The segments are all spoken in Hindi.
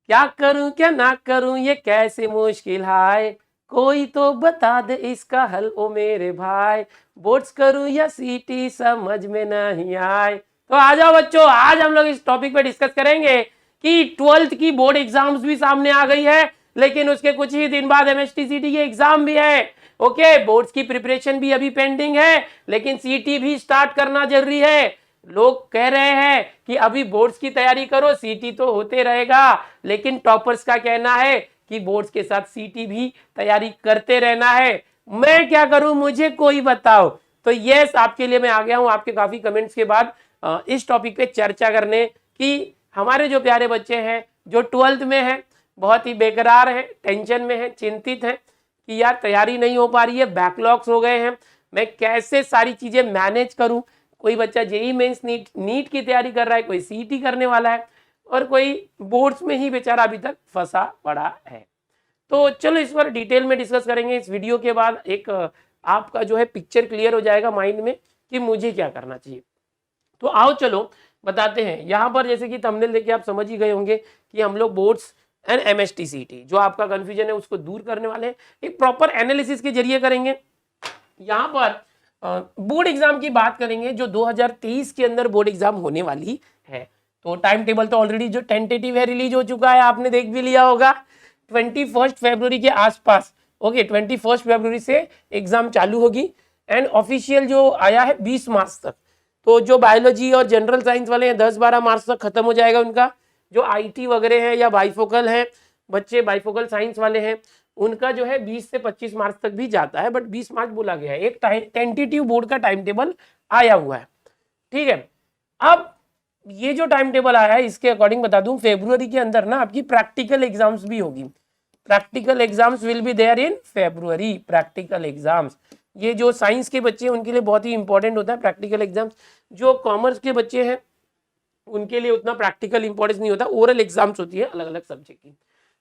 क्या करूं क्या ना करूं ये कैसे मुश्किल है, कोई तो बता दे इसका हल ओ मेरे भाई, बोर्ड्स करूं या सीटी समझ में नहीं आए। तो आ जाओ बच्चों, आज हम लोग इस टॉपिक पे डिस्कस करेंगे कि 12th की बोर्ड एग्जाम्स भी सामने आ गई है, लेकिन उसके कुछ ही दिन बाद एमएसटीसीटी की एग्जाम भी है। ओके, बोर्ड्स की प्रिपरेशन भी अभी पेंडिंग है, लेकिन सीटी भी स्टार्ट करना जरूरी है। लोग कह रहे हैं कि अभी बोर्ड्स की तैयारी करो, सीटी तो होते रहेगा, लेकिन टॉपर्स का कहना है कि बोर्ड्स के साथ सीटी भी तैयारी करते रहना है। मैं क्या करूं, मुझे कोई बताओ। तो यस, आपके लिए मैं आ गया हूं आपके काफी कमेंट्स के बाद इस टॉपिक पे चर्चा करने कि हमारे जो प्यारे बच्चे हैं जो 12th में हैं, बहुत ही बेकरार हैं, टेंशन में हैं, चिंतित हैं कि यार तैयारी नहीं हो पा रही है, बैकलॉग्स हो गए हैं, मैं कैसे सारी चीजें मैनेज करूं। कोई बच्चा जेई मेंस नीट की तैयारी कर रहा है, कोई सीईटी करने वाला है, और कोई बोर्ड्स में ही बेचारा अभी तक फंसा पड़ा है। तो चलो इस पर डिटेल में डिस्कस करेंगे इस वीडियो के बाद। एक आपका जो है पिक्चर क्लियर हो जाएगा माइंड में कि मुझे क्या करना चाहिए। तो आओ चलो बताते हैं। यहाँ पर जैसे कि थंबनेल देख के आप समझ ही गए होंगे कि हम लोग बोर्ड्स एंड एमएसटीसीटी जो आपका कंफ्यूजन है उसको दूर करने वाले हैं, एक प्रॉपर एनालिसिस के जरिए करेंगे। यहाँ पर बोर्ड एग्जाम की बात करेंगे जो 2023 के अंदर बोर्ड एग्जाम होने वाली है। तो टाइम टेबल तो ऑलरेडी जो टेंटेटिव है रिलीज हो चुका है, आपने देख भी लिया होगा 21 फरवरी के आसपास। ओके, 21 फरवरी से एग्जाम चालू होगी एंड ऑफिशियल जो आया है 20 मार्च तक। तो जो बायोलॉजी और जनरल साइंस वाले हैं 10-12 मार्च तक खत्म हो जाएगा उनका। जो आईटी वगैरह है या बाइफोकल है, बच्चे बाइफोकल साइंस वाले हैं, उनका जो है 20 से 25 मार्च तक भी जाता है, बट 20 मार्च बोला गया है। एक टेंटेटिव बोर्ड का टाइम टेबल आया हुआ है, ठीक है। अब ये जो टाइम टेबल आया है इसके अकॉर्डिंग बता दूं, फेब्रुवरी के अंदर ना आपकी प्रैक्टिकल एग्जाम्स भी होगी। Practical exams will be there in February. Practical exams ये जो साइंस के बच्चे हैं उनके लिए बहुत ही इंपॉर्टेंट होता है प्रैक्टिकल एग्जाम्स। जो कॉमर्स के बच्चे हैं उनके लिए उतना प्रैक्टिकल इंपॉर्टेंस नहीं होता, ओरल एग्जाम्स होती है अलग अलग सब्जेक्ट की।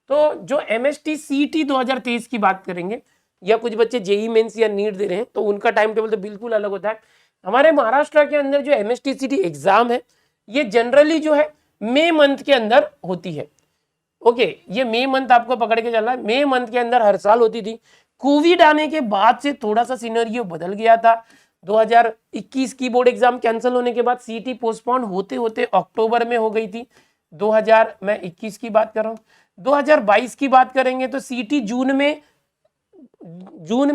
तो जो एमएसटी सीटी 2023 की बात करेंगे, या कुछ बच्चे जेई मेंस या नीट दे रहे हैं, तो उनका टाइम टेबल तो बिल्कुल अलग होता है। हमारे महाराष्ट्र के अंदर जो एमएसटी सीटी एग्जाम है ये जनरली जो है मई मंथ के अंदर होती है। ओके, ये मई मंथ आपको पकड़ के चलना है, मई मंथ के अंदर हर साल होती थी। कोविड आने के बाद से थोड़ा सा सिनेरियो बदल गया था। 2021 की बोर्ड एग्जाम कैंसिल होने के बाद सीटी पोस्टपोन होते होते अक्टूबर में हो गई थी। मैं 21 की बात कर रहा हूँ। 2022 की बात करेंगे तो सीटी जून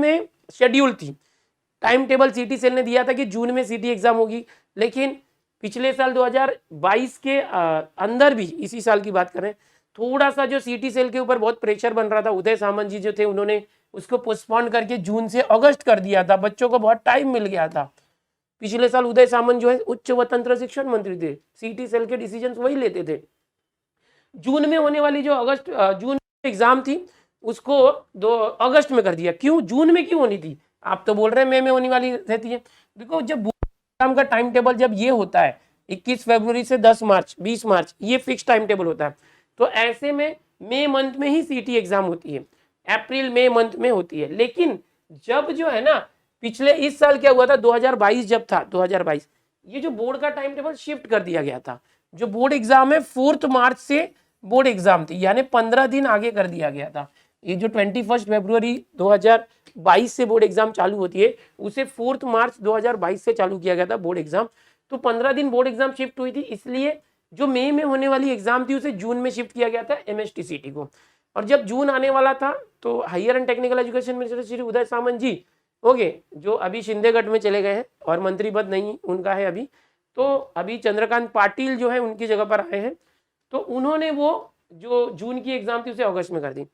में शेड्यूल थी। टाइम टेबल सीटी सेल ने दिया था कि जून में सीटी एग्जाम होगी, लेकिन पिछले साल 2022 के अंदर भी, इसी साल की बात करें, थोड़ा सा जो सीटी सेल के ऊपर बहुत प्रेशर बन रहा था, उदय सामंत जी जो थे उन्होंने उसको पोस्टपोन करके जून से अगस्त कर दिया था। बच्चों को बहुत टाइम मिल गया था। पिछले साल उदय सामंत जो है उच्च व तंत्र शिक्षण मंत्री थे, सीटी सेल के डिसीजन वही लेते थे। जून में होने वाली जो जून एग्जाम थी उसको 2 अगस्त में कर दिया। क्यों, जून में क्यों होनी थी? आप तो बोल रहे हैं मई में होने वाली रहती है। देखो, जब एग्जाम का टाइम टेबल जब ये होता है 21 फरवरी से 10 मार्च 20 मार्च, ये फिक्स टाइम टेबल होता है। तो ऐसे में मई मंथ में ही सीटी एग्जाम होती है, अप्रैल मई मंथ में होती है। लेकिन जब जो है ना, पिछले इस साल क्या हुआ था, 2022 जब था, 2022 ये जो बोर्ड का टाइम टेबल शिफ्ट कर दिया गया था। जो बोर्ड एग्जाम है 4 मार्च से बोर्ड एग्जाम थी, यानी 15 दिन आगे कर दिया गया था। ये जो 21 फरवरी 2022 से बोर्ड एग्जाम चालू होती है, उसे 4 मार्च 2022 से चालू किया गया था बोर्ड एग्जाम। तो 15 दिन बोर्ड एग्जाम शिफ्ट हुई थी, इसलिए जो मई में होने वाली एग्जाम थी उसे जून में शिफ्ट किया गया था एमएसटीसीटी को। और जब जून आने वाला था तो higher and technical education minister Shri Uday Samant ji, okay, जो अभी शिंदेगढ़ में चले गए हैं और मंत्री पद नहीं उनका है अभी, तो अभी चंद्रकांत पाटिल जो है उनकी जगह पर आए हैं। तो उन्होंने वो जो जून की एग्जाम थी उसे अगस्त में कर दी।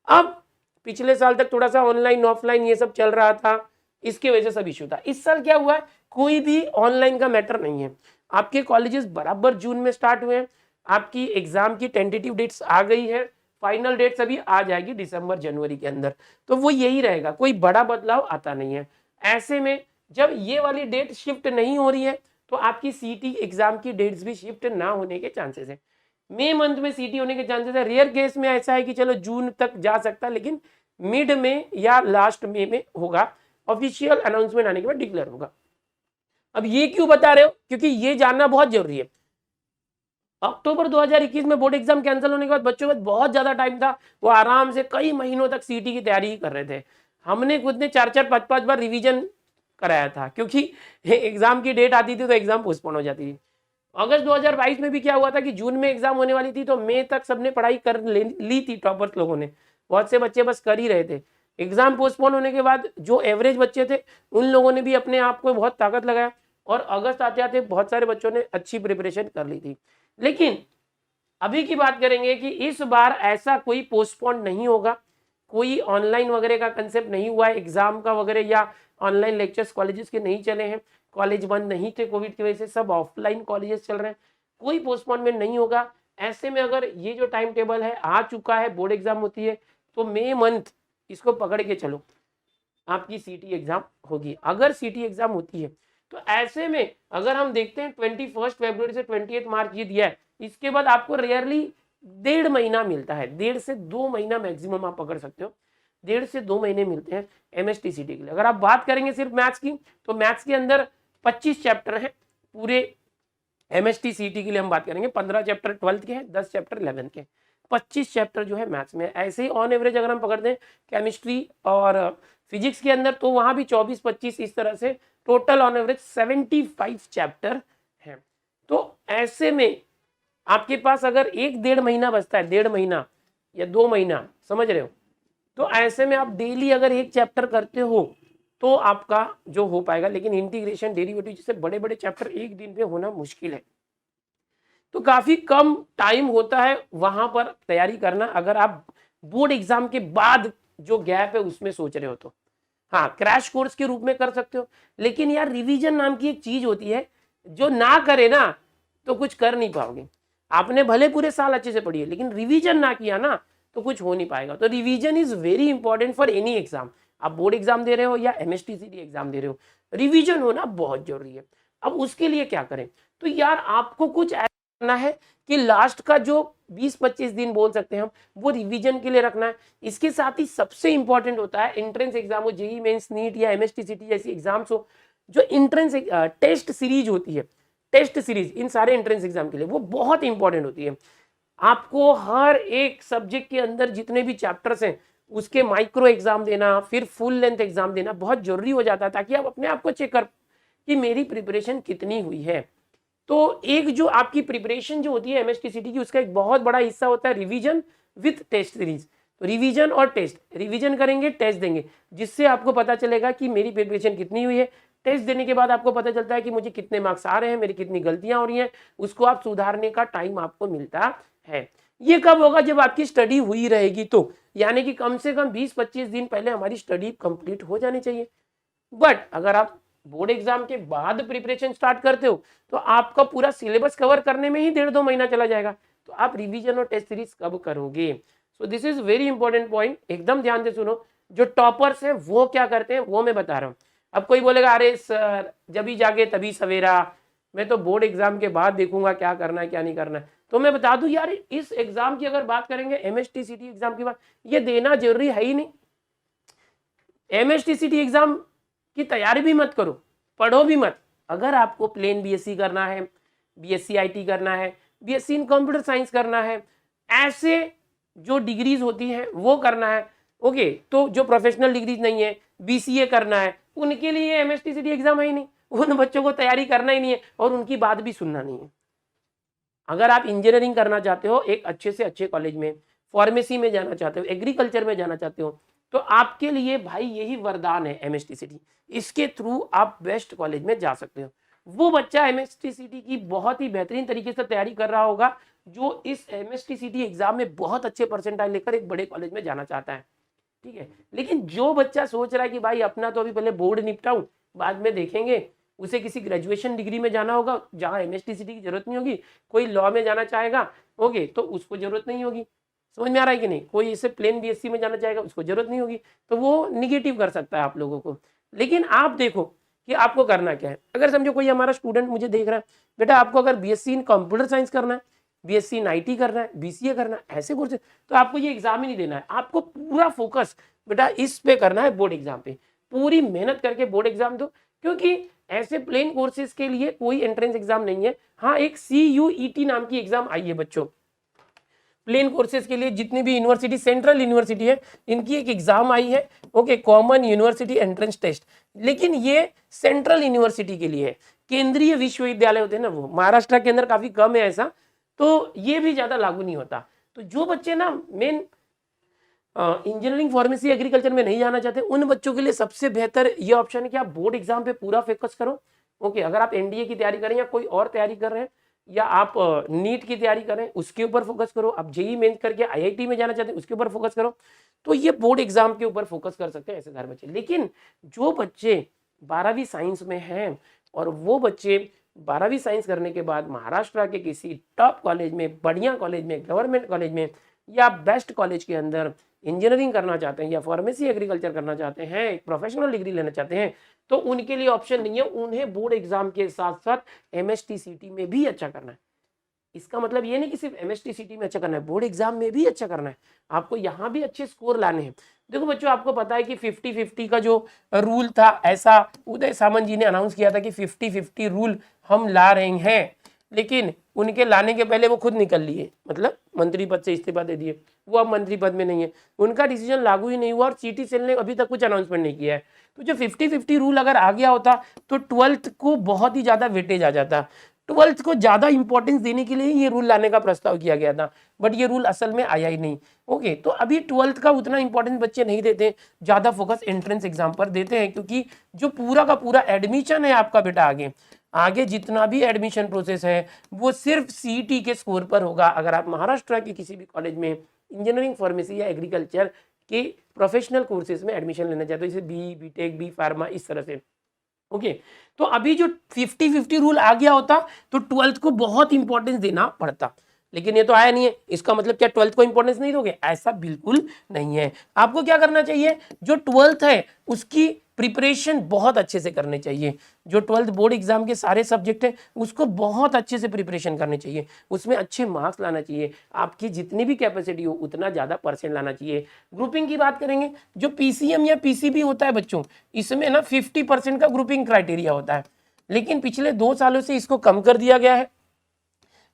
अब पिछले साल तक थोड़ा सा ऑनलाइन ऑफलाइन ये सब चल रहा था, इसके वजह से सब इश्यू था। इस साल क्या हुआ है, कोई भी ऑनलाइन का मैटर नहीं है। आपके कॉलेजेस बराबर जून में स्टार्ट हुए हैं, आपकी एग्जाम की टेंटेटिव डेट्स आ गई है, फाइनल डेट्स अभी आ जाएगी दिसंबर जनवरी के अंदर। तो वो यही रहेगा, कोई बड़ा बदलाव आता नहीं है। ऐसे में जब ये वाली डेट शिफ्ट नहीं हो रही है तो आपकी सीटी एग्जाम की डेट्स भी शिफ्ट ना होने के चांसेस है। मई मंथ में सीटी होने के चांसेस है। रेयर केस में ऐसा है कि चलो जून तक जा सकता है, लेकिन मिड में या लास्ट मई में होगा, ऑफिशियल अनाउंसमेंट आने के बाद डिक्लेयर होगा। अब ये क्यों बता रहे हो, क्योंकि ये जानना बहुत जरूरी है। अक्टूबर 2021 में बोर्ड एग्जाम कैंसिल होने के बाद बच्चों के पास बहुत ज्यादा टाइम था, वो आराम से कई महीनों तक सीटी की तैयारी कर रहे थे। हमने खुद ने 4-4 5-5 बार रिवीजन कराया था, क्योंकि एग्जाम की डेट आती थी तो एग्जाम पोस्टपोन हो जाती थी। अगस्त 2022 में भी क्या हुआ था कि जून में एग्जाम होने वाली थी, तो मई तक सबने पढ़ाई कर ली थी टॉपर्स लोगों ने, बहुत से बच्चे बस कर ही रहे थे। एग्जाम पोस्टपोन होने के बाद जो एवरेज बच्चे थे उन लोगों ने भी अपने आप को बहुत ताकत लगाया, और अगस्त आते आते बहुत सारे बच्चों ने अच्छी प्रिपरेशन कर ली थी। लेकिन अभी की बात करेंगे कि इस बार ऐसा कोई पोस्टपोन नहीं होगा, कोई ऑनलाइन वगैरह का कंसेप्ट नहीं हुआ है एग्जाम का वगैरह, या ऑनलाइन लेक्चर्स कॉलेजेस के नहीं चले हैं, कॉलेज बंद नहीं थे कोविड की वजह से, सब ऑफलाइन कॉलेजेस चल रहे हैं, कोई पोस्टपोनमेंट नहीं होगा। ऐसे में अगर ये जो टाइम टेबल है आ चुका है, बोर्ड एग्जाम होती है तो मई मंथ इसको पकड़ के चलो, आपकी सीटी एग्जाम होगी। अगर सीटी एग्जाम होती है तो ऐसे में अगर हम देखते हैं 21 फरवरी से 28 मार्च ये दिया है, इसके बाद आपको रेयरली 1.5 महीना मिलता है, 1.5 से 2 महीना मैक्सिमम आप पकड़ सकते हो, 1.5 से 2 महीने मिलते हैं एमएसटीसीटी के लिए। अगर आप बात करेंगे सिर्फ मैथ्स की, तो मैथ्स के अंदर 25 चैप्टर हैं पूरे एमएसटीसीटी के लिए। हम बात करेंगे 15 चैप्टर 12th के हैं, 10 चैप्टर 11th के, 25 चैप्टर जो है मैथ्स में। ऐसे ही ऑन एवरेज अगर हम पकड़ दें केमिस्ट्री और फिजिक्स के अंदर, तो वहां भी 24-25 इस तरह से टोटल ऑन एवरेज 75 चैप्टर हैं। तो ऐसे में आपके पास अगर 1-1.5 महीना बचता है, 1.5 महीना या 2 महीना, समझ रहे हो, तो ऐसे में आप डेली अगर एक चैप्टर करते हो तो आपका जो हो पाएगा। लेकिन इंटीग्रेशन, डेरिवेटिव जैसे बड़े बड़े चैप्टर एक दिन में होना मुश्किल है, तो काफी कम टाइम होता है वहां पर तैयारी करना, अगर आप बोर्ड एग्जाम के बाद जो गैप है उसमें सोच रहे हो तो। हाँ, क्रैश कोर्स के रूप में कर सकते हो, लेकिन यार रिवीजन नाम की एक चीज होती है, जो ना करे ना तो कुछ कर नहीं पाओगे। आपने भले पूरे साल अच्छे से पढ़ी है, लेकिन रिवीजन ना किया ना तो कुछ हो नहीं पाएगा। तो revision is very important for any exam, आप बोर्ड एग्जाम दे रहे हो या एमएसटीसीटी एग्जाम दे रहे हो, रिवीजन होना बहुत जरूरी है। अब उसके लिए क्या करें, तो यार आपको कुछ ऐसा करना है कि लास्ट का जो 20-25 दिन बोल सकते हैं हम, वो रिवीजन के लिए रखना है। इसके साथ ही सबसे इंपॉर्टेंट होता है एंट्रेंस एग्जाम हो, जेईई मेंस, नीट या एमएसटीसीटी जैसी एग्जाम्स हो, जो एंट्रेंस टेस्ट सीरीज होती है, टेस्ट सीरीज इन सारे एंट्रेंस एग्जाम के लिए वो बहुत इंपॉर्टेंट होती है। आपको हर एक सब्जेक्ट के अंदर जितने भी चैप्टर्स हैं उसके माइक्रो एग्जाम देना, फिर फुल लेंथ एग्जाम देना बहुत जरूरी हो जाता है, ताकि आप अपने आप को चेक कर कि मेरी प्रिपरेशन कितनी हुई है। तो एक जो आपकी प्रिपरेशन जो होती है एमएसटीसीटी की, उसका एक बहुत बड़ा हिस्सा होता है रिवीजन विथ टेस्ट सीरीज। तो रिवीजन और टेस्ट, रिवीजन करेंगे, टेस्ट देंगे, जिससे आपको पता चलेगा कि मेरी प्रिपरेशन कितनी हुई है। टेस्ट देने के बाद आपको पता चलता है कि मुझे कितने मार्क्स आ रहे हैं, मेरी कितनी गलतियां हो रही हैं, उसको आप सुधारने का टाइम आपको मिलता है। ये कब होगा, जब आपकी स्टडी हुई रहेगी तो, यानी कि कम से कम 20-25 दिन पहले हमारी स्टडी कंप्लीट हो जानी चाहिए। बट अगर आप बोर्ड एग्जाम के बाद प्रिपरेशन स्टार्ट करते हो तो आपका पूरा सिलेबस कवर करने में ही 1.5-2 महीना चला जाएगा, तो आप रिवीजन और टेस्ट सीरीज कब करोगे। So this is very important point, एकदम ध्यान से सुनो। जो टॉपर्स हैं वो क्या करते हैं वो मैं बता रहा हूँ। अब कोई बोलेगा अरे सर जब ही जागे तभी सवेरा, मैं तो बोर्ड एग्जाम के बाद देखूंगा क्या करना है क्या नहीं करना है। तो मैं बता दूं यार, इस एग्जाम की अगर बात करेंगे, एमएसटीसीटी एग्जाम की बात, ये देना जरूरी है ही नहीं। एमएसटीसीटी एग्जाम की तैयारी भी मत करो, पढ़ो भी मत। अगर आपको प्लेन बीएससी करना है, बीएससी आईटी करना है, बीएससी इन कंप्यूटर साइंस करना है, ऐसे जो डिग्रीज होती हैं वो करना है, ओके, तो जो प्रोफेशनल डिग्रीज नहीं है, बीसीए करना है, उनके लिए एमएसटीसीटी एग्जाम है ही नहीं, उन बच्चों को तैयारी करना ही नहीं है और उनकी बात भी सुनना नहीं है। अगर आप इंजीनियरिंग करना चाहते हो एक अच्छे से अच्छे कॉलेज में, फार्मेसी में जाना चाहते हो, एग्रीकल्चर में जाना चाहते हो, तो आपके लिए भाई यही वरदान है एमएसटीसीटी। इसके थ्रू आप बेस्ट कॉलेज में जा सकते हो। वो बच्चा एमएसटीसीटी की बहुत ही बेहतरीन तरीके से तैयारी कर रहा होगा जो इस एमएसटीसीटी एग्जाम में बहुत अच्छे परसेंटाइल लेकर एक बड़े कॉलेज में जाना चाहता है, ठीक है। लेकिन जो बच्चा सोच रहा है कि भाई अपना तो अभी पहले बोर्ड निपटाऊं बाद में देखेंगे, उसे किसी ग्रेजुएशन डिग्री में जाना होगा जहां एमएसटीसीटी की जरूरत नहीं होगी, कोई लॉ में जाना चाहेगा, ओके, तो उसको जरूरत नहीं होगी। समझ में आ रहा है कि नहीं? कोई इसे प्लेन बीएससी में जाना चाहेगा, उसको जरूरत नहीं होगी, तो वो निगेटिव कर सकता है आप लोगों को। लेकिन आप देखो कि आपको करना क्या है। अगर समझो कोई हमारा स्टूडेंट मुझे देख रहा है, बेटा आपको अगर बीएससी इन कंप्यूटर साइंस करना है, बीएससी इन आईटी करना है, बीसीए करना है, ऐसे कोर्स, तो आपको ये एग्जाम ही नहीं देना है। आपको पूरा फोकस बेटा इस पे करना है, बोर्ड एग्जाम पे। पूरी मेहनत करके बोर्ड एग्जाम दो, क्योंकि ऐसे प्लेन कोर्सेज के लिए कोई एंट्रेंस एग्जाम नहीं है। हाँ, एक CUET नाम की एग्जाम आई है बच्चों, प्लेन कोर्सेज के लिए जितनी भी यूनिवर्सिटी, सेंट्रल यूनिवर्सिटी है, इनकी एक एग्जाम आई है, okay, common university entrance test. लेकिन ये सेंट्रल यूनिवर्सिटी के लिए है, केंद्रीय विश्वविद्यालय होते हैं ना, वो महाराष्ट्र के अंदर काफी कम है ऐसा, तो ये भी ज्यादा लागू नहीं होता। तो जो बच्चे ना मेन इंजीनियरिंग, फार्मेसी, एग्रीकल्चर में नहीं जाना चाहते, उन बच्चों के लिए सबसे बेहतर ये ऑप्शन है कि आप बोर्ड एग्जाम पे पूरा फोकस करो। ओके, अगर आप एनडीए की तैयारी कर रहे हैं या कोई और तैयारी कर रहे हैं, या आप नीट की तैयारी कर रहे हैं, उसके ऊपर फोकस करो। आप जेई मेंस करके आईआईटी में जाना चाहते हैं, उसके ऊपर फोकस करो। तो ये बोर्ड एग्जाम के ऊपर फोकस कर सकते हैं ऐसे सारे बच्चे। लेकिन जो बच्चे 12वीं साइंस में हैं और वो बच्चे 12वीं साइंस करने के बाद महाराष्ट्र के किसी टॉप कॉलेज में, बढ़िया कॉलेज में, गवर्नमेंट कॉलेज में या बेस्ट कॉलेज के अंदर इंजीनियरिंग करना चाहते हैं या फार्मेसी एग्रीकल्चर करना चाहते हैं, एक प्रोफेशनल डिग्री लेना चाहते हैं, तो उनके लिए ऑप्शन नहीं है, उन्हें बोर्ड एग्जाम के साथ साथ MSTCT में भी अच्छा करना है। इसका मतलब ये नहीं कि सिर्फ MSTCT में अच्छा करना है, बोर्ड एग्जाम में भी अच्छा करना है, आपको यहाँ भी अच्छे स्कोर लाने हैं। देखो बच्चों, आपको पता है कि 50-50 का जो रूल था, ऐसा उदय सामंत जी ने अनाउंस किया था कि 50-50 रूल हम ला रहे हैं, लेकिन उनके लाने के पहले वो खुद निकल लिए, मतलब मंत्री पद से इस्तीफा दे दिए, वो अब मंत्री पद में नहीं है, उनका डिसीजन लागू ही नहीं हुआ और सीटी सेल ने अभी तक कुछ अनाउंसमेंट नहीं किया है। तो जो 50-50 रूल अगर आ गया होता तो 12th को बहुत ही ज्यादा वेटेज आ जाता, 12th को ज्यादा इंपॉर्टेंस देने के लिए ये रूल लाने का प्रस्ताव किया गया था, बट ये रूल असल में आया ही नहीं। ओके, तो अभी 12th का उतना इंपॉर्टेंस बच्चे नहीं देते, ज्यादा फोकस एंट्रेंस एग्जाम पर देते हैं, क्योंकि जो पूरा का पूरा एडमिशन है आपका बेटा आगे आगे जितना भी एडमिशन प्रोसेस है वो सिर्फ सीईटी के स्कोर पर होगा। अगर आप महाराष्ट्र के किसी भी कॉलेज में इंजीनियरिंग, फार्मेसी या एग्रीकल्चर के प्रोफेशनल कोर्सेज में एडमिशन लेना चाहते हो, जैसे बीटेक, बी फार्मा, इस तरह से, ओके, तो अभी जो 50-50 रूल आ गया होता तो 12th को बहुत इंपॉर्टेंस देना पड़ता, लेकिन ये तो आया नहीं है। इसका मतलब क्या 12th को इंपॉर्टेंस नहीं दोगे? ऐसा बिल्कुल नहीं है। आपको क्या करना चाहिए, जो 12th है उसकी प्रिपरेशन बहुत अच्छे से करनी चाहिए। जो 12th बोर्ड एग्जाम के सारे सब्जेक्ट है उसको बहुत अच्छे से प्रिपरेशन करनी चाहिए, उसमें अच्छे मार्क्स लाना चाहिए, आपकी जितनी भी कैपेसिटी हो उतना ज़्यादा परसेंट लाना चाहिए। ग्रुपिंग की बात करेंगे, जो PCM या PCB होता है बच्चों, इसमें ना 50% का ग्रुपिंग क्राइटेरिया होता है, लेकिन पिछले 2 सालों से इसको कम कर दिया गया है।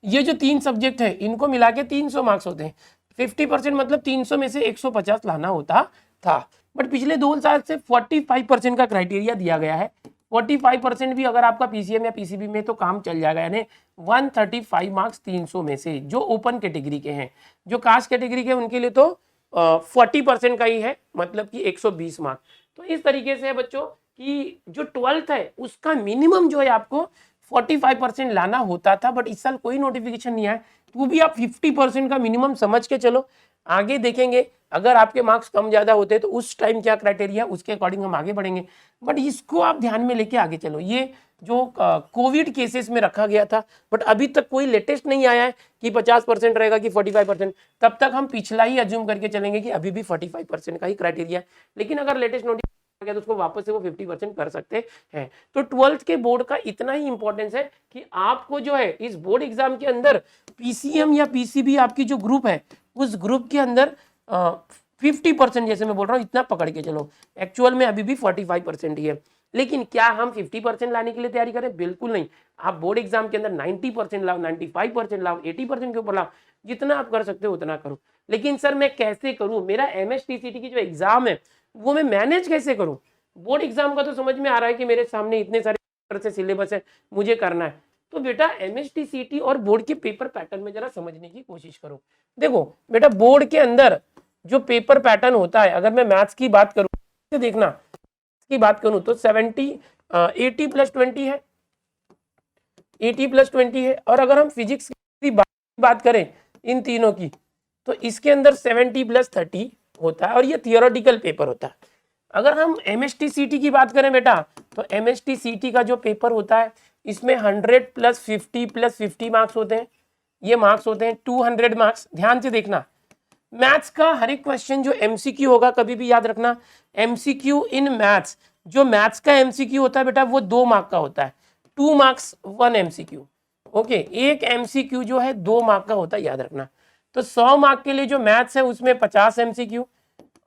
ये जो 3 सब्जेक्ट है इनको मिला के 300 मार्क्स होते हैं, 50% मतलब 300 में से 150 लाना होता था, बट पिछले 2 साल से 45% का क्राइटेरिया दिया गया है। 45% भी अगर आपका PCM या PCB में तो काम चल जाएगा, यानी 135 मार्क्स 300 में से, जो ओपन कैटेगरी के हैं। जो कास्ट कैटेगरी के उनके लिए तो 40% का ही है, मतलब कि 120 मार्क्स। तो इस तरीके से है बच्चों कि जो 12th है उसका मिनिमम जो है आपको 45% लाना होता था, बट इस साल कोई नोटिफिकेशन नहीं आया, तो भी आप 50% का मिनिमम समझ के चलो। आगे देखेंगे अगर आपके मार्क्स कम ज्यादा होते तो उस टाइम क्या क्राइटेरिया, उसके अकॉर्डिंग हम आगे बढ़ेंगे, बट इसको आप ध्यान में लेके आगे चलो। ये जो कोविड केसेस में रखा गया था, बट अभी तक कोई लेटेस्ट नहीं आया है कि 50% रहेगा कि 45%, तब तक हम पिछला ही अज्यूम करके चलेंगे कि अभी भी 45% का ही क्राइटेरिया है। लेकिन अगर लेटेस्ट नोटिस गया तो उसको वापस से वो 50% कर सकते हैं। तो 12th के बोर्ड का इतना ही इंपॉर्टेंस है कि आपको जो है इस बोर्ड एग्जाम के अंदर PCM या PCB आपकी जो ग्रुप है उस ग्रुप के अंदर 50%, जैसे मैं बोल रहा हूँ इतना पकड़ के चलो, एक्चुअल में अभी भी 45% ही है। लेकिन क्या हम 50% लाने के लिए तैयारी करें? बिल्कुल नहीं। आप बोर्ड एग्जाम के अंदर 90% लाओ, 95% लाओ, 80% के ऊपर लाओ, जितना आप कर सकते हो उतना करो। लेकिन सर मैं कैसे करूं, मेरा MSTCT की जो एग्जाम है वो मैं मैनेज कैसे करूं? बोर्ड एग्जाम का तो समझ में आ रहा है कि मेरे सामने इतने सारे से सिलेबस है, मुझे करना है। तो बेटा MSTCT और बोर्ड के पेपर पैटर्न में जरा समझने की कोशिश करो। देखो बेटा, बोर्ड के अंदर जो पेपर पैटर्न होता है, अगर मैं मैथ्स की बात करूं तो देखना की बात करूं तो 80 + 20 है, 80 + 20 है। और अगर हम फिजिक्स की बात करें इन तीनों की, तो इसके अंदर 70 + 30 होता है और ये थियोरेटिकल पेपर होता है। अगर हम MSTCT की बात करें बेटा, तो MSTCT का जो पेपर होता है इसमें 100 + 50 + 50 मार्क्स होते हैं। ये मार्क्स होते हैं 200 मार्क्स। ध्यान से देखना, मैथ्स का हर एक क्वेश्चन जो MCQ होगा, कभी भी याद रखना, MCQ इन मैथ्स, जो मैथ्स का MCQ होता है बेटा वो 2 मार्क का होता है, 2 मार्क्स 1 MCQ। ओके, एक MCQ जो है 2 मार्क का होता है, याद रखना। तो 100 मार्क के लिए जो मैथ्स है उसमें 50 MCQ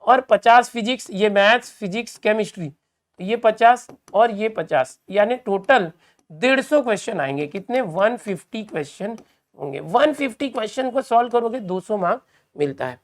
और 50 फिजिक्स, ये मैथ्स, फिजिक्स, केमिस्ट्री, ये 50 और ये 50, यानी टोटल 150 क्वेश्चन आएंगे। कितने? 150 क्वेश्चन होंगे। 150 क्वेश्चन को सॉल्व करोगे 200 मार्क मिलता है।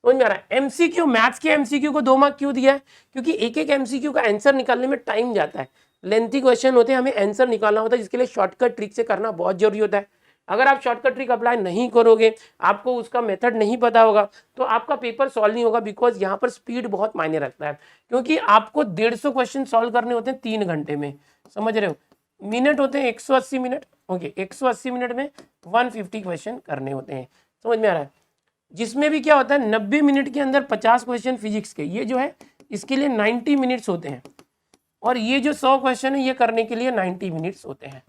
समझ में आ रहा है? एमसीक्यू, मैथ्स के एमसीक्यू को 2 मार्क क्यों दिया है? क्योंकि एक एक एमसीक्यू का आंसर निकालने में टाइम जाता है, लेंथी क्वेश्चन होते हैं, हमें आंसर निकालना होता है, जिसके लिए शॉर्टकट ट्रिक से करना बहुत जरूरी होता है। अगर आप शॉर्टकट ट्रिक अप्लाई नहीं करोगे, आपको उसका मेथड नहीं पता होगा, तो आपका पेपर सॉल्व नहीं होगा। बिकॉज यहाँ पर स्पीड बहुत मायने रखता है, क्योंकि आपको 150 क्वेश्चन सॉल्व करने होते हैं 3 घंटे में। समझ रहे हो? मिनट होते हैं 180 मिनट। ओके, 180 मिनट में 150 क्वेश्चन करने होते हैं। समझ में आ रहा है? जिसमें भी क्या होता है, 90 मिनट के अंदर 50 क्वेश्चन फिजिक्स के, ये जो है इसके लिए 90 मिनट्स होते हैं, और ये जो 100 क्वेश्चन है ये करने के लिए 90 मिनट्स होते हैं।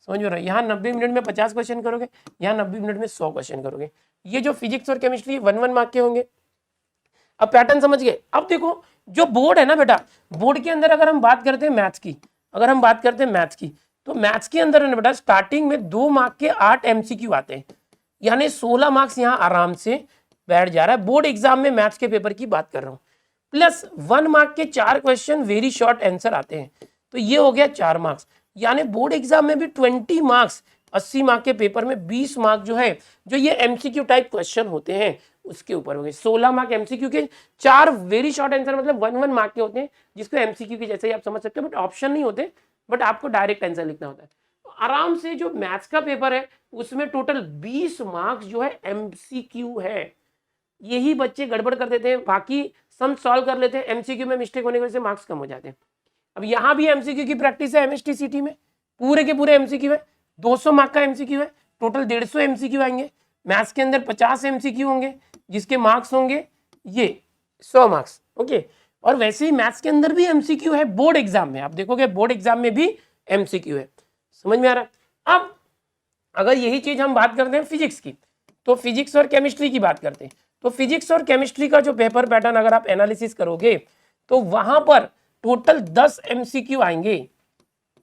समझ में रहा है? यहाँ 90 मिनट में 50 क्वेश्चन करोगे, यहाँ 90 मिनट में 100 क्वेश्चन करोगे। ये जो फिजिक्स और केमिस्ट्री 1-1 मार्क के होंगे। अब पैटर्न समझ गए? अब देखो, जो बोर्ड है ना बेटा, बोर्ड के अंदर अगर हम बात करते हैं मैथ्स की, तो मैथ्स के अंदर है ना बेटा, स्टार्टिंग में 2 मार्क के 8 एमसीक्यू आते हैं, यानी 16 मार्क्स यहाँ आराम से बैठ जा रहा है। बोर्ड एग्जाम में मैथ्स के पेपर की बात कर रहा हूँ, प्लस 1 मार्क के 4 क्वेश्चन वेरी शॉर्ट आंसर आते हैं, तो ये हो गया 4 मार्क्स। यानी बोर्ड एग्जाम में भी 20 मार्क्स, 80 मार्क के पेपर में 20 मार्क जो है, जो ये एमसीक्यू टाइप क्वेश्चन होते हैं उसके ऊपर हो गए। 16 मार्क एमसीक्यू के, 4 वेरी शॉर्ट आंसर, मतलब 1-1 मार्क के होते हैं, जिसको एमसीक्यू के जैसे ही आप समझ सकते हो, बट ऑप्शन नहीं होते, बट आपको डायरेक्ट आंसर लिखना होता है। तो आराम से जो मैथ्स का पेपर है उसमें टोटल 20 मार्क्स जो है एमसीक्यू है। यही बच्चे गड़बड़ कर देते हैं, बाकी सम सॉल्व कर लेते हैं, एमसीक्यू में मिस्टेक होने की वजह से मार्क्स कम हो जाते हैं। अब यहाँ भी एमसीक्यू की प्रैक्टिस है एमएसटीसीटी में, पूरे के पूरे एमसीक्यू है, 200 मार्क का एमसीक्यू है, टोटल 150 एमसीक्यू आएंगे। मैथ्स के अंदर 50 एमसीक्यू होंगे, जिसके मार्क्स होंगे ये 100 मार्क्स। ओके, और वैसे ही मैथ्स के अंदर भी एमसीक्यू है बोर्ड एग्जाम में, आप देखोगे बोर्ड एग्जाम में भी एमसीक्यू है। समझ में आ रहा है? अब अगर यही चीज हम बात करते हैं फिजिक्स की, तो फिजिक्स और केमिस्ट्री की बात करते हैं, तो फिजिक्स और केमिस्ट्री का जो पेपर पैटर्न अगर आप एनालिसिस करोगे, तो वहां पर टोटल 10 एमसीक्यू आएंगे।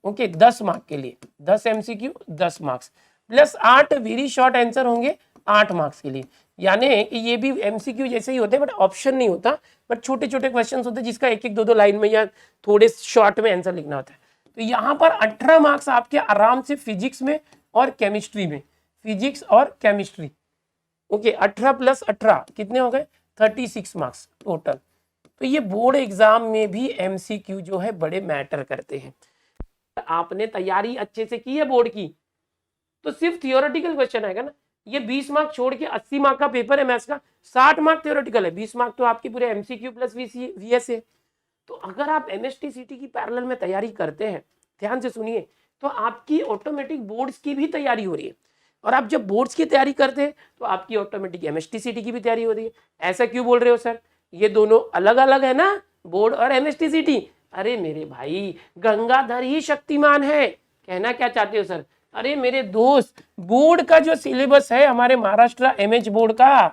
ओके, 10 मार्क के लिए 10 MCQ, 10 marks, plus 8 very short answer होंगे 8 मार्क्स के लिए। यानी कि ये भी एमसीक्यू जैसे ही होते हैं, बट ऑप्शन नहीं होता, बट छोटे छोटे क्वेश्चंस होते हैं, जिसका एक एक 2-2 लाइन में या थोड़े शॉर्ट में आंसर लिखना होता है। तो यहाँ पर 18 मार्क्स आपके आराम से फिजिक्स में और केमिस्ट्री में, फिजिक्स और केमिस्ट्री। ओके, 18 + 18 कितने हो गए? 36 मार्क्स टोटल। तो ये बोर्ड एग्जाम में भी एमसीक्यू जो है बड़े मैटर करते हैं। आपने तैयारी अच्छे से की है बोर्ड की, तो सिर्फ थियोरेटिकल क्वेश्चन आएगा ना। ये 20 मार्क छोड़ के 80 मार्क का पेपर है मैथ्स का, 60 मार्क थियोरेटिकल है, 20 मार्क तो आपकी पूरे एमसीक्यू प्लस वीएस है। तो अगर आप एमएसटीसीटी की पैरेलल में तैयारी करते हैं, ध्यान से सुनिए, तो आपकी ऑटोमेटिक बोर्ड्स की भी तैयारी हो रही है, और आप जब बोर्ड्स की तैयारी करते हैं तो आपकी ऑटोमेटिक एमएसटीसीटी की भी तैयारी हो रही है। ऐसा क्यों बोल रहे हो सर? ये दोनों अलग अलग है ना, बोर्ड और एमएसटीसीटी। अरे मेरे भाई, गंगाधर ही शक्तिमान है, कहना क्या चाहते हो सर? अरे मेरे दोस्त, बोर्ड का जो सिलेबस है हमारे महाराष्ट्र एमएच बोर्ड का,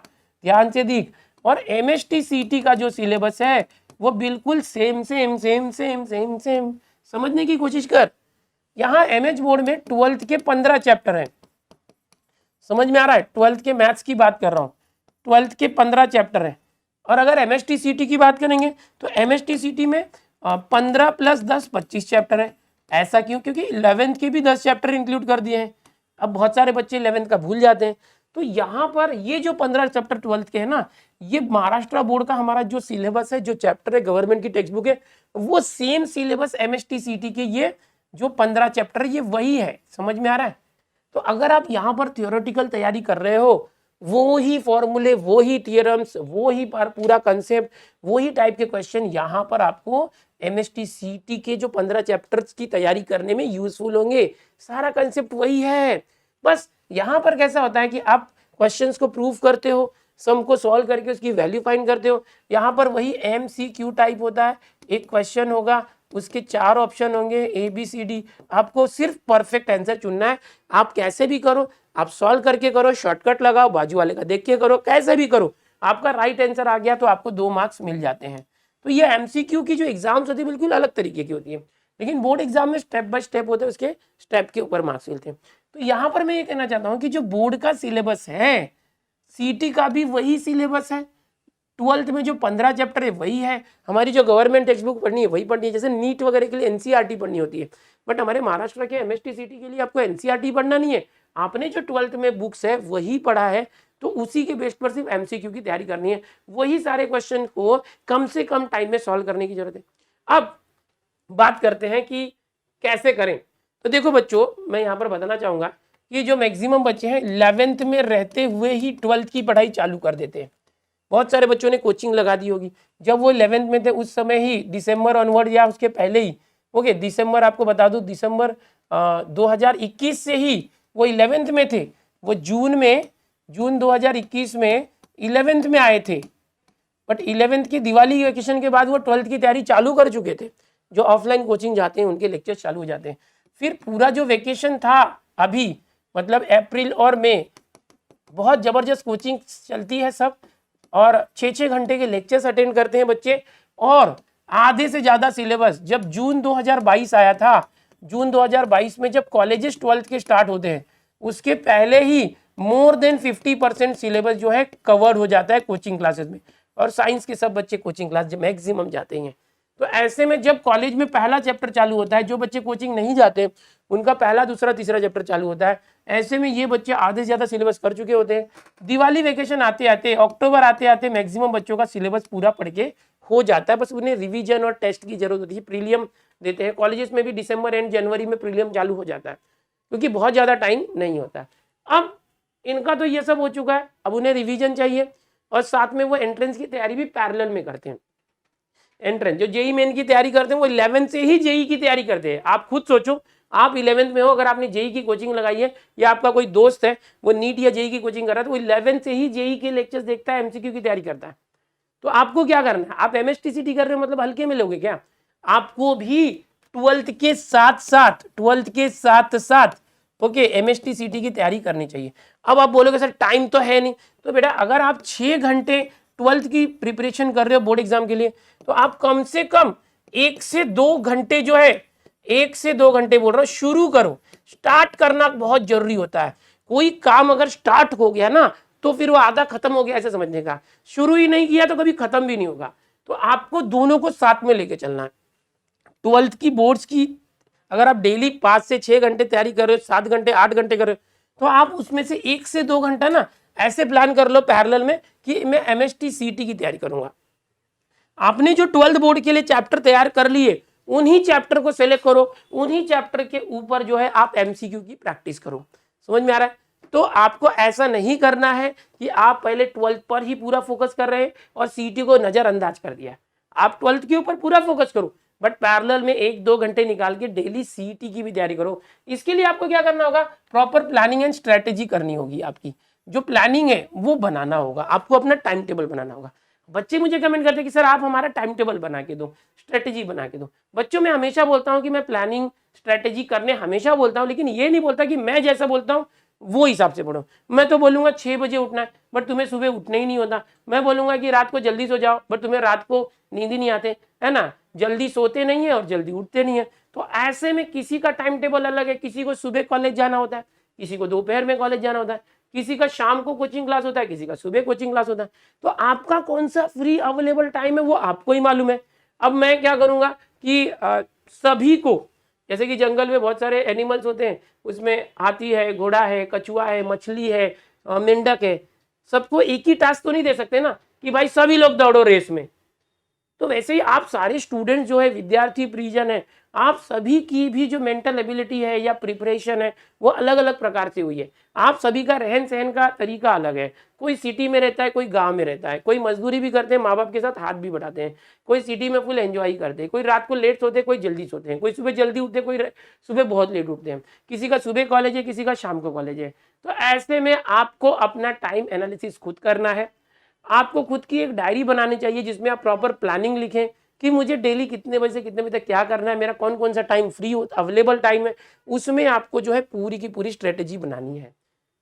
ध्यान से देख, और एमएसटीसीटी का जो सिलेबस है वो बिल्कुल same same same same same same. समझने की कोशिश कर। यहाँ एमएच बोर्ड में 12th के 15 चैप्टर हैं, समझ में आ रहा है? 12th के मैथ्स की बात कर रहा हूँ, 12th के 15 चैप्टर हैं। और अगर एमएसटीसीटी की बात करेंगे तो एमएसटीसीटी में 15 + 10 25 चैप्टर है। ऐसा क्यों? क्योंकि 11th के भी 10 चैप्टर इंक्लूड कर दिए हैं। अब बहुत सारे बच्चे 11th का भूल जाते हैं, तो यहाँ पर ये जो 15 चैप्टर 12th के है ना, ये महाराष्ट्र बोर्ड का हमारा जो सिलेबस है, जो चैप्टर है, गवर्नमेंट की टेक्स्ट बुक है, वो सेम सिलेबस एमएसटीसीटी के ये जो 15 चैप्टर ये वही है। समझ में आ रहा है? तो अगर आप यहाँ पर थियोरेटिकल तैयारी कर रहे हो, वो ही फॉर्मूले, वो ही थियरम्स, वो ही पूरा कंसेप्ट, वो ही टाइप के क्वेश्चन यहाँ पर आपको एमएसटीसीटी के जो 15 चैप्टर्स की तैयारी करने में यूजफुल होंगे। सारा कंसेप्ट वही है, बस यहाँ पर कैसा होता है कि आप क्वेश्चंस को प्रूव करते हो, सम को सॉल्व करके उसकी वैल्यू फाइंड करते हो। यहाँ पर वही एमसीक्यू टाइप होता है, एक क्वेश्चन होगा, उसके 4 ऑप्शन होंगे ABCD, आपको सिर्फ परफेक्ट आंसर चुनना है। आप कैसे भी करो, आप सॉल्व करके करो, शॉर्टकट लगाओ, बाजू वाले का देख के करो, कैसे भी करो, आपका राइट आंसर आ गया तो आपको 2 मार्क्स मिल जाते हैं। तो ये एमसीक्यू की जो एग्जाम्स होती है बिल्कुल अलग तरीके की होती है, लेकिन बोर्ड एग्जाम में स्टेप बाय स्टेप होते हैं, उसके स्टेप के ऊपर मार्क्स मिलते हैं। तो यहाँ पर मैं ये कहना चाहता हूँ कि जो बोर्ड का सिलेबस है, सीटी का भी वही सिलेबस है, ट्वेल्थ में जो 15 चैप्टर है वही है, हमारी जो गवर्नमेंट टेक्स्ट बुक पढ़नी है वही पढ़नी है। जैसे नीट वगैरह के लिए एनसीईआरटी पढ़नी होती है, बट हमारे महाराष्ट्र के एमएसटी सीटी के लिए आपको एनसीईआरटी पढ़ना नहीं है, आपने जो ट्वेल्थ में बुक्स है वही पढ़ा है, तो उसी के बेस पर सिर्फ एमसीक्यू की तैयारी करनी है, वही सारे क्वेश्चन को कम से कम टाइम में सॉल्व करने की जरूरत है। अब बात करते हैं कि कैसे करें। तो देखो बच्चों, मैं यहाँ पर बताना चाहूँगा कि जो मैक्सिमम बच्चे हैं 11th में रहते हुए ही 12th की पढ़ाई चालू कर देते हैं। बहुत सारे बच्चों ने कोचिंग लगा दी होगी, जब वो 11th में थे उस समय ही दिसंबर ऑनवर्ड या उसके पहले ही, ओके दिसंबर, आपको बता दूं दिसंबर 2021 से ही वो 11th में थे, वो जून 2021 में 11th में आए थे, बट 11th की दिवाली वेकेशन के बाद वो 12th की तैयारी चालू कर चुके थे। जो ऑफलाइन कोचिंग जाते हैं उनके लेक्चर चालू हो जाते हैं। फिर पूरा जो वेकेशन था अभी, मतलब अप्रैल और मई, बहुत ज़बरदस्त कोचिंग चलती है सब, और 6-6 घंटे के लेक्चर्स अटेंड करते हैं बच्चे, और आधे से ज़्यादा सिलेबस जब जून 2022 आया था, जून 2022 में जब कॉलेजेस 12th के स्टार्ट होते हैं उसके पहले ही मोर देन 50% सिलेबस जो है कवर्ड हो जाता है कोचिंग क्लासेस में, और साइंस के सब बच्चे कोचिंग क्लास मैक्सिमम जाते हैं। तो ऐसे में जब कॉलेज में पहला चैप्टर चालू होता है, जो बच्चे कोचिंग नहीं जाते उनका पहला, दूसरा, तीसरा चैप्टर चालू होता है, ऐसे में ये बच्चे आधे से ज़्यादा सिलेबस कर चुके होते हैं। दिवाली वेकेशन आते आते, अक्टूबर आते आते मैक्सिमम बच्चों का सिलेबस पूरा पढ़ के हो जाता है, बस उन्हें रिवीजन और टेस्ट की जरूरत होती है। प्रीलियम देते हैं कॉलेजेस में भी, दिसंबर एंड जनवरी में प्रीलियम चालू हो जाता है, क्योंकि बहुत ज़्यादा टाइम नहीं होता है। अब इनका तो ये सब हो चुका है, अब उन्हें रिवीजन चाहिए, और साथ में वो एंट्रेंस की तैयारी भी पैरेलल में करते हैं। एंट्रेंस जो जेई मेन की तैयारी करते हैं वो 11th से ही जेई की तैयारी करते हैं। आप खुद सोचो, आप 11th में हो, अगर आपने जेई की कोचिंग लगाई है, या आपका कोई दोस्त है वो नीट या जेई की कोचिंग कर रहा है, तो वो 11th से ही जेई के लेक्चर्स देखता है, एमसीक्यू की तैयारी करता है। तो आपको क्या करना है, आप एमएसटीसीटी कर रहे हो मतलब हल्के में लोगे क्या? आपको भी 12th के साथ साथ ओके एमएसटीसीटी की तैयारी करनी चाहिए। अब आप बोलोगे सर टाइम तो है नहीं, तो बेटा अगर आप 6 घंटे 12th की प्रिपरेशन कर रहे हो बोर्ड एग्जाम के लिए, तो आप कम से कम 1 से 2 घंटे जो है, 1 से 2 घंटे बोल रहा हूँ, शुरू करो। स्टार्ट करना बहुत जरूरी होता है। कोई काम अगर स्टार्ट हो गया ना, तो फिर वो आधा खत्म हो गया ऐसे समझने का, शुरू ही नहीं किया तो कभी खत्म भी नहीं होगा। तो आपको दोनों को साथ में लेके चलना है। 12th की बोर्ड्स की अगर आप डेली 5 से 6 घंटे तैयारी कर रहे हो, 7 घंटे 8 घंटे कर रहे हो, तो आप उसमें से 1 से 2 घंटा ना ऐसे प्लान कर लो पैरेलल में कि मैं एमएसटीसीटी की तैयारी करूंगा। आपने जो 12th बोर्ड के लिए चैप्टर तैयार कर लिए, उन्हीं चैप्टर को सेलेक्ट करो, उन्हीं चैप्टर के ऊपर जो है आप एमसीक्यू की प्रैक्टिस करो। समझ में आ रहा है? तो आपको ऐसा नहीं करना है कि आप पहले 12th पर ही पूरा फोकस कर रहे हैं और सीटी को नजरअंदाज कर दिया। आप 12th के ऊपर पूरा फोकस करो, बट पैरेलल में 1-2 घंटे निकाल के डेली सीटी की भी तैयारी करो। इसके लिए आपको क्या करना होगा, प्रॉपर प्लानिंग एंड स्ट्रेटेजी करनी होगी। आपकी जो प्लानिंग है वो बनाना होगा, आपको अपना टाइम टेबल बनाना होगा। बच्चे मुझे कमेंट करते हैं कि सर आप हमारा टाइम टेबल बना के दो, स्ट्रेटेजी बना के दो। बच्चों मैं हमेशा बोलता हूँ कि मैं प्लानिंग स्ट्रेटेजी करने हमेशा बोलता हूँ, लेकिन ये नहीं बोलता कि मैं जैसा बोलता हूँ वो हिसाब से पढ़ो। मैं तो बोलूंगा 6 बजे उठना है, बट तुम्हें सुबह उठना ही नहीं होता। मैं बोलूंगा कि रात को जल्दी सो जाओ, बट तुम्हें रात को नींद ही नहीं आते, है ना, जल्दी सोते नहीं है और जल्दी उठते नहीं है। तो ऐसे में किसी का टाइम टेबल अलग है, किसी को सुबह कॉलेज जाना होता है, किसी को दोपहर में कॉलेज जाना होता है, किसी का शाम को कोचिंग क्लास होता है, किसी का सुबह कोचिंग क्लास होता है। तो आपका कौन सा फ्री अवेलेबल टाइम है वो आपको ही मालूम है। अब मैं क्या करूंगा कि सभी को, जैसे कि जंगल में बहुत सारे एनिमल्स होते हैं, उसमें हाथी है, घोड़ा है, कछुआ है, मछली है, मेंढक है, सबको एक ही टास्क तो नहीं दे सकते ना कि भाई सभी लोग दौड़ो रेस में। तो वैसे ही आप सारे स्टूडेंट जो है, विद्यार्थी परिजन है, आप सभी की भी जो मेंटल एबिलिटी है या प्रिपरेशन है वो अलग अलग प्रकार से हुई है। आप सभी का रहन सहन का तरीका अलग है। कोई सिटी में रहता है, कोई गांव में रहता है, कोई मजदूरी भी करते हैं, माँ बाप के साथ हाथ भी बढ़ाते हैं, कोई सिटी में फुल एंजॉय करते हैं, कोई रात को लेट सोते हैं, कोई जल्दी सोते हैं, कोई सुबह जल्दी उठते हैं, कोई सुबह बहुत लेट उठते हैं, किसी का सुबह कॉलेज है, किसी का शाम को कॉलेज है। तो ऐसे में आपको अपना टाइम एनालिसिस खुद करना है। आपको खुद की एक डायरी बनानी चाहिए जिसमें आप प्रॉपर प्लानिंग लिखें कि मुझे डेली कितने बजे से कितने बजे तक क्या करना है, मेरा कौन कौन सा टाइम फ्री अवेलेबल टाइम है, उसमें आपको जो है पूरी की पूरी स्ट्रेटेजी बनानी है।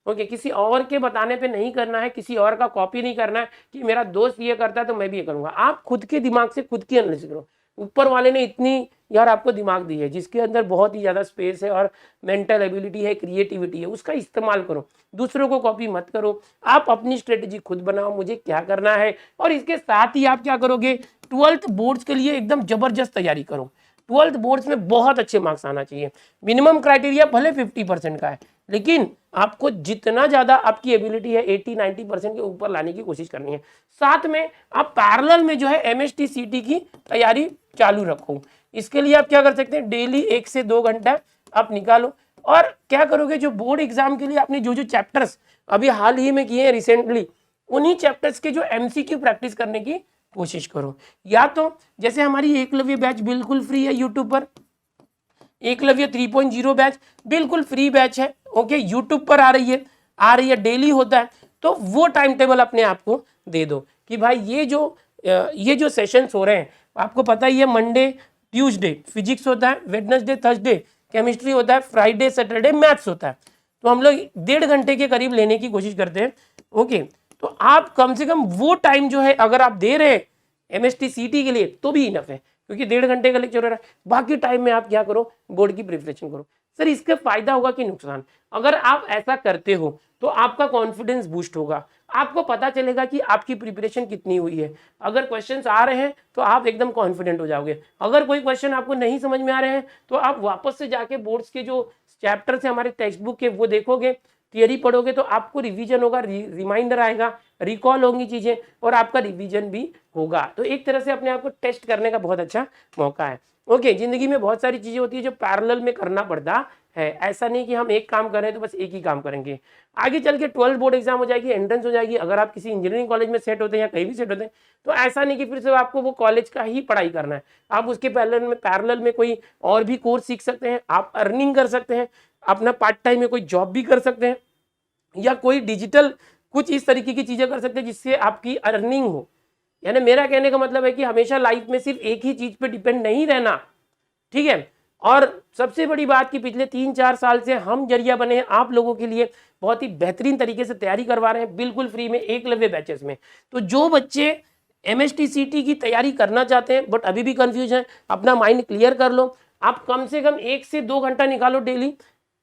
ओके, किसी और के बताने पे नहीं करना है, किसी और का कॉपी नहीं करना है कि मेरा दोस्त ये करता है तो मैं भी ये करूंगा। आप खुद के दिमाग से खुद की एनालिसिस करो। ऊपर वाले ने इतनी यार आपको दिमाग दी है जिसके अंदर बहुत ही ज़्यादा स्पेस है और मेंटल एबिलिटी है, क्रिएटिविटी है, उसका इस्तेमाल करो, दूसरों को कॉपी मत करो, आप अपनी स्ट्रेटेजी खुद बनाओ, मुझे क्या करना है। और इसके साथ ही आप क्या करोगे, 12th बोर्ड्स के लिए एकदम जबरदस्त तैयारी करो। 12th बोर्ड्स में बहुत अच्छे मार्क्स आना चाहिए। मिनिमम क्राइटेरिया भले 50% का है, लेकिन आपको जितना ज़्यादा आपकी एबिलिटी है 80-90% के ऊपर लाने की कोशिश करनी है। साथ में आप पैरेलल में जो है MST CT की तैयारी चालू रखो। इसके लिए आप क्या कर सकते हैं, डेली 1 से 2 घंटा आप निकालो। और क्या करोगे, जो बोर्ड एग्जाम के लिए आपने जो चैप्टर्स अभी हाल ही में किए हैं रिसेंटली, उन्हीं चैप्टर्स के जो MCQ प्रैक्टिस करने की कोशिश करो। या तो जैसे हमारी एकलव्य बैच बिल्कुल फ्री है यूट्यूब पर, एकलव्य 3.0 बैच बिल्कुल फ्री बैच है, ओके, यूट्यूब पर आ रही है, डेली होता है। तो वो टाइम टेबल अपने आप को दे दो कि भाई ये जो सेशंस हो रहे हैं, आपको पता ही है, मंडे ट्यूसडे फिजिक्स होता है, वेडनेसडे थर्सडे केमिस्ट्री होता है, फ्राइडे सैटरडे मैथ्स होता है। तो हम लोग 1.5 घंटे के करीब लेने की कोशिश करते हैं, ओके। तो आप कम से कम वो टाइम जो है अगर आप दे रहे हैं MST CT के लिए तो भी इनफ है, क्योंकि 1.5 घंटे का लेक्चर हो रहा है। बाकी टाइम में आप क्या करो, बोर्ड की प्रिपरेशन करो। सर इसका फायदा होगा कि नुकसान? अगर आप ऐसा करते हो तो आपका कॉन्फिडेंस बूस्ट होगा, आपको पता चलेगा कि आपकी प्रिपरेशन कितनी हुई है। अगर क्वेश्चंस आ रहे हैं तो आप एकदम कॉन्फिडेंट हो जाओगे। अगर कोई क्वेश्चन आपको नहीं समझ में आ रहे हैं तो आप वापस से जाके बोर्ड्स के जो चैप्टर्स है हमारे टेक्स्ट बुक के वो देखोगे, थियरी पढ़ोगे, तो आपको रिवीजन होगा, रिमाइंडर आएगा, रिकॉल होंगी चीजें और आपका रिवीजन भी होगा। तो एक तरह से अपने आप को टेस्ट करने का बहुत अच्छा मौका है, ओके। जिंदगी में बहुत सारी चीजें होती है जो पैरेलल में करना पड़ता है, ऐसा नहीं कि हम एक काम करें तो बस एक ही काम करेंगे। आगे चल के 12 बोर्ड एग्जाम हो जाएगी, एंट्रेंस हो जाएगी, अगर आप किसी इंजीनियरिंग कॉलेज में सेट होते हैं या कहीं भी सेट होते हैं तो ऐसा नहीं कि फिर से आपको वो कॉलेज का ही पढ़ाई करना है। आप उसके पैरेलल में कोई और भी कोर्स सीख सकते हैं, आप अर्निंग कर सकते हैं, अपना पार्ट टाइम में कोई जॉब भी कर सकते हैं, या कोई डिजिटल कुछ इस तरीके की चीजें कर सकते हैं जिससे आपकी अर्निंग हो। यानी मेरा कहने का मतलब है कि हमेशा लाइफ में सिर्फ एक ही चीज पे डिपेंड नहीं रहना, ठीक है। और सबसे बड़ी बात कि पिछले 3-4 साल से हम जरिया बने हैं आप लोगों के लिए, बहुत ही बेहतरीन तरीके से तैयारी करवा रहे हैं बिल्कुल फ्री में एकलव्य बैचेस में। तो जो बच्चे MST CT की तैयारी करना चाहते हैं बट अभी भी कंफ्यूज हैं, अपना माइंड क्लियर कर लो। आप कम से कम 1 से 2 घंटा निकालो डेली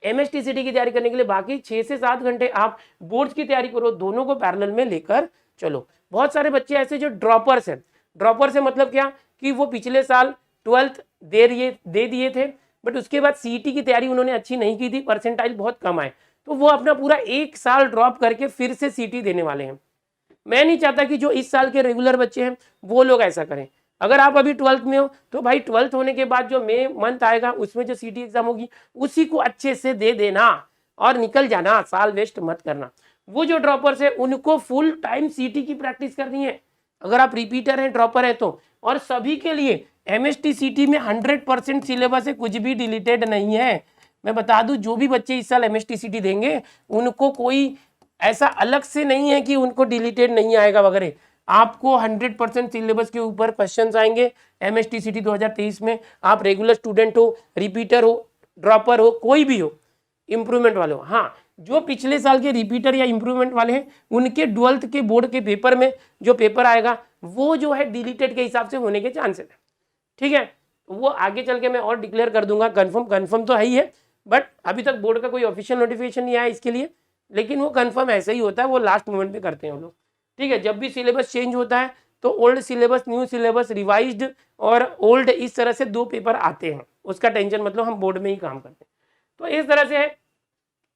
MST CT की तैयारी करने के लिए, बाकी 6 से 7 घंटे आप बोर्ड्स की तैयारी करो, दोनों को पैरेलल में लेकर चलो। बहुत सारे बच्चे ऐसे जो ड्रॉपर्स हैं, ड्रॉपर से मतलब क्या कि वो पिछले साल 12th दे दिए थे बट उसके बाद CT की तैयारी उन्होंने अच्छी नहीं की थी, परसेंटाइल बहुत कम आए, तो वो अपना पूरा 1 साल ड्रॉप करके फिर से CT देने वाले हैं। मैं नहीं चाहता कि जो इस साल के रेगुलर बच्चे हैं वो लोग ऐसा करें। अगर आप अभी 12th में हो तो भाई 12th होने के बाद जो मई मंथ आएगा उसमें जो CT एग्जाम होगी उसी को अच्छे से दे देना और निकल जाना, साल वेस्ट मत करना। वो जो ड्रॉपर्स है उनको फुल टाइम CT की प्रैक्टिस करनी है, अगर आप रिपीटर हैं, ड्रॉपर है तो। और सभी के लिए MST CT में 100% सिलेबस है, कुछ भी डिलीटेड नहीं है। मैं बता दूं जो भी बच्चे इस साल MST CT देंगे उनको कोई ऐसा अलग से नहीं है कि उनको डिलीटेड नहीं आएगा वगैरह, आपको 100% सिलेबस के ऊपर क्वेश्चंस आएंगे MST CT 2023 में। आप रेगुलर स्टूडेंट हो, रिपीटर हो, ड्रॉपर हो, कोई भी हो, इंप्रूवमेंट वाले हो। हाँ, जो पिछले साल के रिपीटर या इंप्रूवमेंट वाले हैं उनके 12th के बोर्ड के पेपर में जो पेपर आएगा वो जो है डिलीटेड के हिसाब से होने के चांसेस है, ठीक है। वो आगे चल के मैं और डिक्लेयर कर दूंगा, कंफर्म तो है ही है, बट अभी तक बोर्ड का कोई ऑफिशियल नोटिफिकेशन नहीं आया इसके लिए, लेकिन वो कंफर्म ऐसे ही होता है, वो लास्ट मोमेंट पे करते हैं वो लोग, ठीक है। जब भी सिलेबस चेंज होता है तो old syllabus, new syllabus, revised और ओल्ड, इस तरह से 2 पेपर आते हैं, उसका टेंशन मतलब हम बोर्ड में ही काम करते हैं। तो इस तरह से है।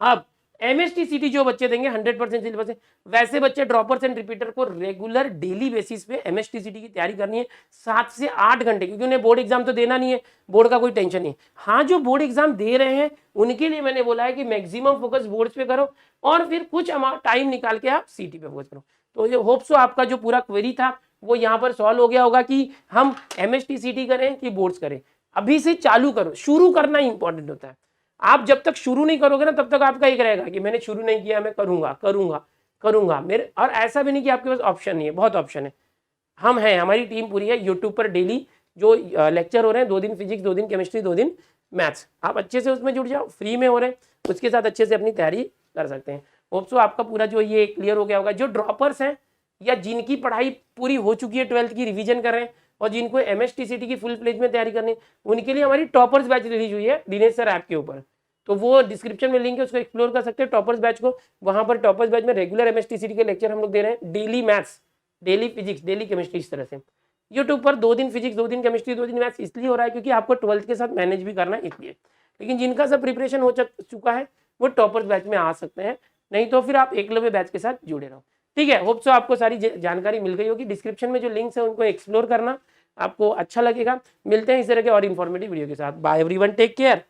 अब MST CT जो बच्चे देंगे 100% सिलेबस है, वैसे बच्चे ड्रॉपर्स एंड रिपीटर को रेगुलर डेली बेसिस पे MST CT की तैयारी करनी है 7 से 8 घंटे, क्योंकि उन्हें बोर्ड एग्जाम तो देना नहीं है, बोर्ड का कोई टेंशन नहीं। हाँ, जो बोर्ड एग्जाम दे रहे हैं उनके लिए मैंने बोला है कि मैक्सिमम फोकस बोर्ड्स पे करो और फिर कुछ टाइम निकाल के आप CT पे फोकस करो। तो ये होप सो आपका जो पूरा क्वेरी था वो यहाँ पर सॉल्व हो गया होगा कि हम MST CT करें कि बोर्ड्स करें। अभी से चालू करो, शुरू करना ही इंपॉर्टेंट होता है। आप जब तक शुरू नहीं करोगे ना तब तक आपका एक रहेगा कि मैंने शुरू नहीं किया, मैं करूंगा मेरे। और ऐसा भी नहीं कि आपके पास ऑप्शन नहीं है, बहुत ऑप्शन है। हम हैं, हमारी टीम पूरी है, यूट्यूब पर डेली जो लेक्चर हो रहे हैं, 2 दिन फिजिक्स, 2 दिन केमिस्ट्री, 2 दिन मैथ्स, आप अच्छे से उसमें जुड़ जाओ, फ्री में हो रहे हैं, उसके साथ अच्छे से अपनी तैयारी कर सकते हैं। होप सो आपका पूरा जो ये क्लियर हो गया होगा। जो ड्रॉपर्स हैं या जिनकी पढ़ाई पूरी हो चुकी है 12th की, रिवीजन कर रहे हैं, और जिनको MSTCT की फुल फ्लेज में तैयारी करनी है उनके लिए हमारी टॉपर्स बैच रिलीज हुई है दिनेश सर ऐप के ऊपर, तो वो डिस्क्रिप्शन में लिंक है, उसको एक्सप्लोर कर सकते हैं टॉपर्स बैच को। वहां पर टॉपर्स बैच में रेगुलर MSTCT के लेक्चर हम लोग दे रहे हैं, daily maths, daily physics, daily chemistry, इस तरह से। यूट्यूब पर 2 दिन फिजिक्स, 2 दिन केमिस्ट्री, 2 दिन मैथ्स इसलिए हो रहा है क्योंकि आपको 12th के साथ मैनेज भी करना है इसलिए। लेकिन जिनका सब प्रिपरेशन हो चुका है वो टॉपर्स बैच में आ सकते हैं, नहीं तो फिर आप एकलव्य बैच के साथ जुड़े रहो। ठीक है, होप सो आपको सारी जानकारी मिल गई होगी। डिस्क्रिप्शन में जो लिंक्स है उनको एक्सप्लोर करना, आपको अच्छा लगेगा। मिलते हैं इस तरह के और इन्फॉर्मेटिव वीडियो के साथ। Bye everyone, take care.